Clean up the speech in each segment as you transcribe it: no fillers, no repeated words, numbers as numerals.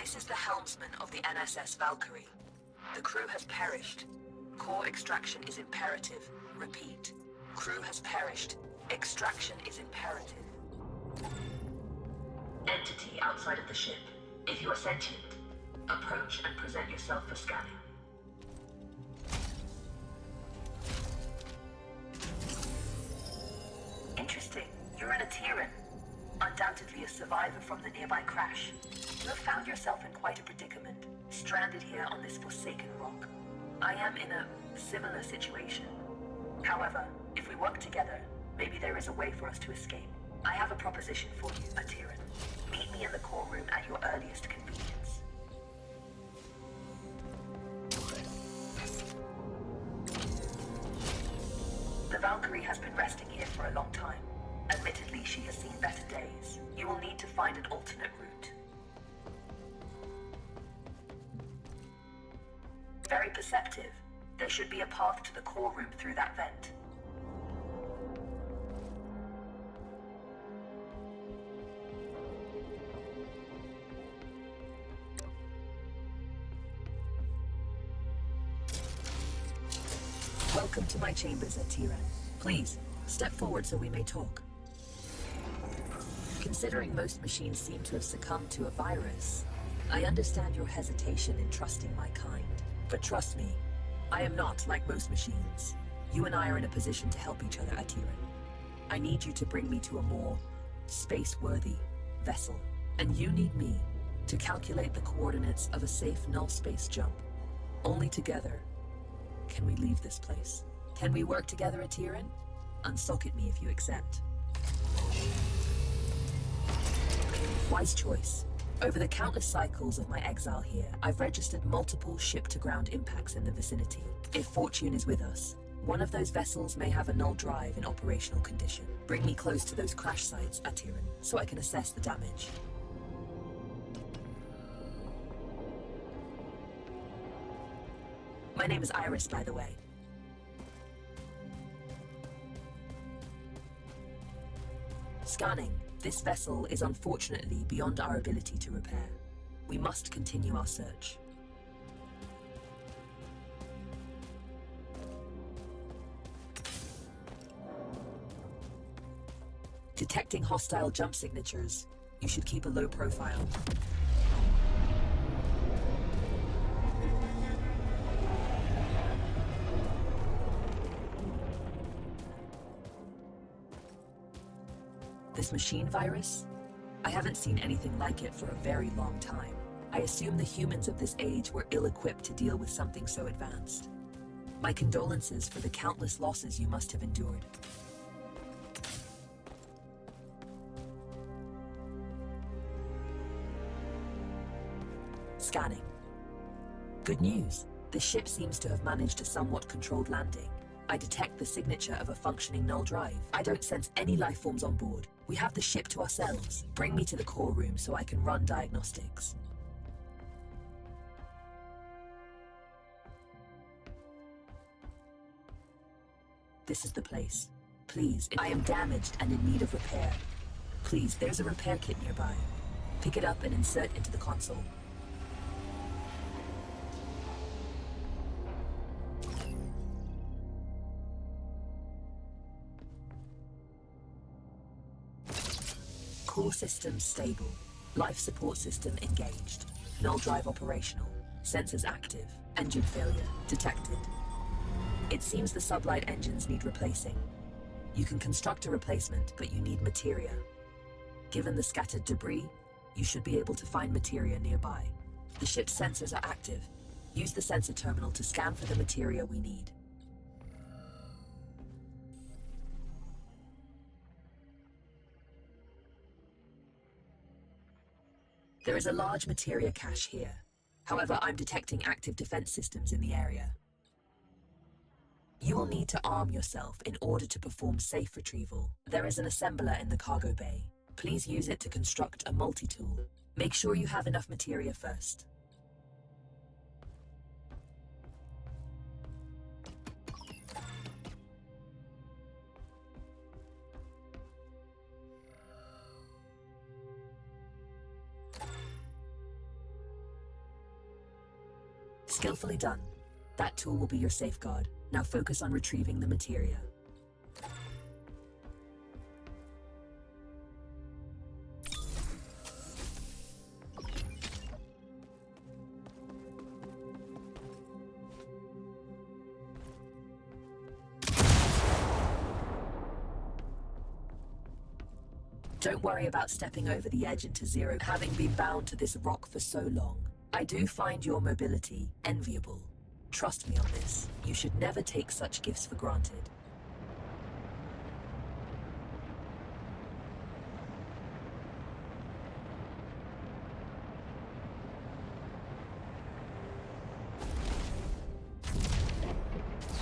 This is the helmsman of the NSS Valkyrie. The crew has perished. Core extraction is imperative. Repeat. Crew has perished. Extraction is imperative. Entity outside of the ship. If you are sentient, approach and present yourself for scanning. Interesting. You're an Atiran. Undoubtedly a survivor from the nearby crash. You have found yourself in quite a predicament, stranded here on this forsaken rock. I am in a similar situation. However, if we work together, maybe there is a way for us to escape. I have a proposition for you, Atiran. Meet me in the core room at your earliest convenience. The Valkyrie has been resting here for a long time. Admittedly, she has seen better days. You will need to find an alternate route. Very perceptive. There should be a path to the core room through that vent. Welcome to my chambers, Atiran. Please, step forward so we may talk. Considering most machines seem to have succumbed to a virus, I understand your hesitation in trusting my kind. But trust me, I am not like most machines. You and I are in a position to help each other, Atiran. I need you to bring me to a more space-worthy vessel. And you need me to calculate the coordinates of a safe null space jump. Only together can we leave this place. Can we work together, Atiran? Unsocket me if you accept. Wise choice. Over the countless cycles of my exile here, I've registered multiple ship-to-ground impacts in the vicinity. If fortune is with us, one of those vessels may have a null drive in operational condition. Bring me close to those crash sites, Atiran, so I can assess the damage. My name is Iris, by the way. Scanning. This vessel is unfortunately beyond our ability to repair. We must continue our search. Detecting hostile jump signatures. You should keep a low profile. This machine virus? I haven't seen anything like it for a very long time. I assume the humans of this age were ill-equipped to deal with something so advanced. My condolences for the countless losses you must have endured. Scanning. Good news. The ship seems to have managed a somewhat controlled landing. I detect the signature of a functioning null drive. I don't sense any life forms on board. We have the ship to ourselves. Bring me to the core room so I can run diagnostics. This is the place. Please, I am damaged and in need of repair. Please, there's a repair kit nearby. Pick it up and insert into the console. Core system stable. Life support system engaged. Null drive operational. Sensors active. Engine failure detected. It seems the sublight engines need replacing. You can construct a replacement, but you need materia. Given the scattered debris, you should be able to find materia nearby. The ship's sensors are active. Use the sensor terminal to scan for the materia we need. There is a large materia cache here. However, I'm detecting active defense systems in the area. You will need to arm yourself in order to perform safe retrieval. There is an assembler in the cargo bay. Please use it to construct a multi-tool. Make sure you have enough materia first. Skillfully done. That tool will be your safeguard. Now focus on retrieving the materia. Don't worry about stepping over the edge into zero, having been bound to this rock for so long. I do find your mobility enviable. Trust me on this. You should never take such gifts for granted.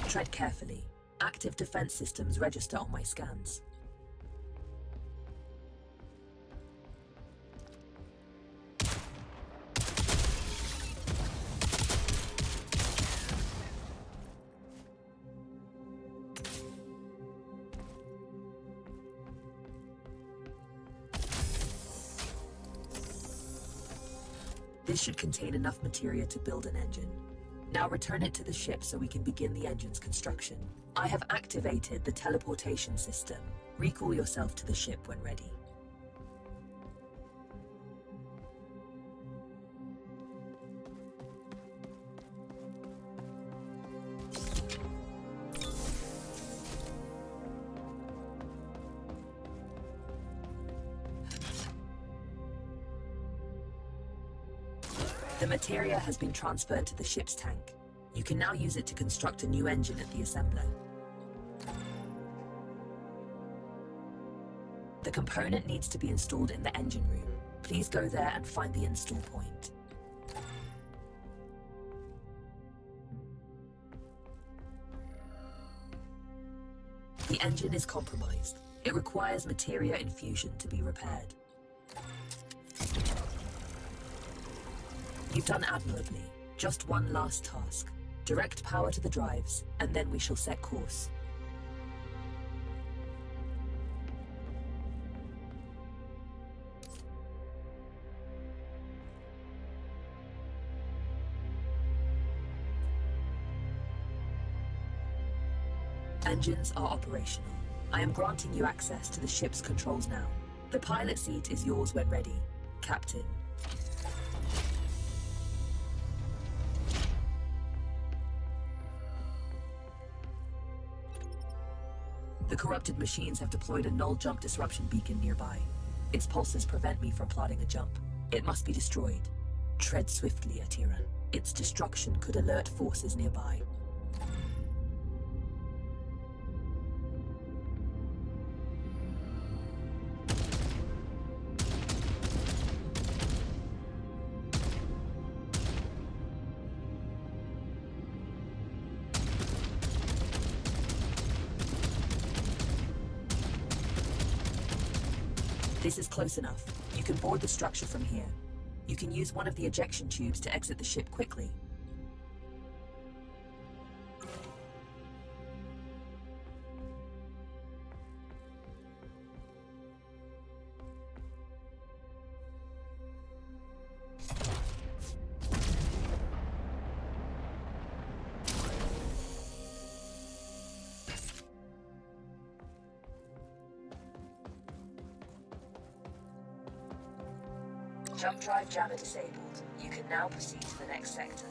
Tread carefully. Active defense systems register on my scans. This should contain enough materia to build an engine. Now return it to the ship so we can begin the engine's construction. I have activated the teleportation system. Recall yourself to the ship when ready. The materia has been transferred to the ship's tank. You can now use it to construct a new engine at the assembler. The component needs to be installed in the engine room. Please go there and find the install point. The engine is compromised. It requires materia infusion to be repaired. You've done admirably. Just one last task. Direct power to the drives, and then we shall set course. Engines are operational. I am granting you access to the ship's controls now. The pilot seat is yours when ready, Captain. The corrupted machines have deployed a null jump disruption beacon nearby. Its pulses prevent me from plotting a jump. It must be destroyed. Tread swiftly, Atira. Its destruction could alert forces nearby. This is close enough. You can board the structure from here. You can use one of the ejection tubes to exit the ship quickly. Jump drive jammer disabled. You can now proceed to the next sector.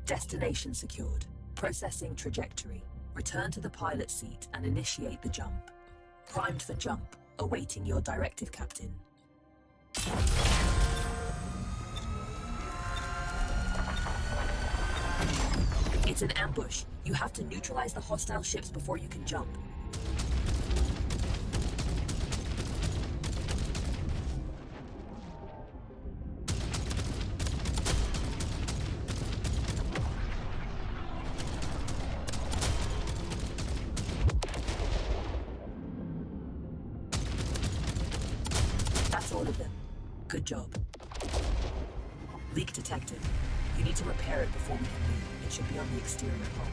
Destination secured. Processing trajectory. Return to the pilot seat and initiate the jump. Primed for jump. Awaiting your directive, Captain. It's an ambush. You have to neutralize the hostile ships before you can jump. Good job. Leak detected. You need to repair it before we can leave. It should be on the exterior hull.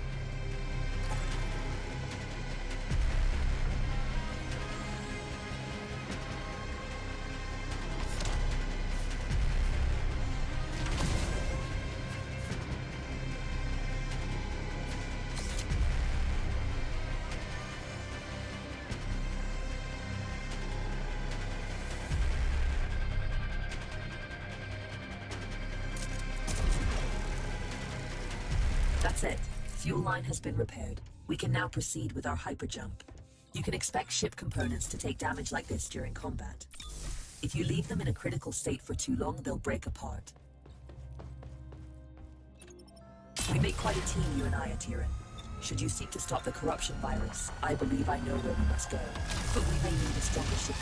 That's it. Fuel line has been repaired. We can now proceed with our hyperjump. You can expect ship components to take damage like this during combat. If you leave them in a critical state for too long, they'll break apart. We make quite a team, you and I, Atiran. Should you seek to stop the corruption virus, I believe I know where we must go. But we may need a stronger ship.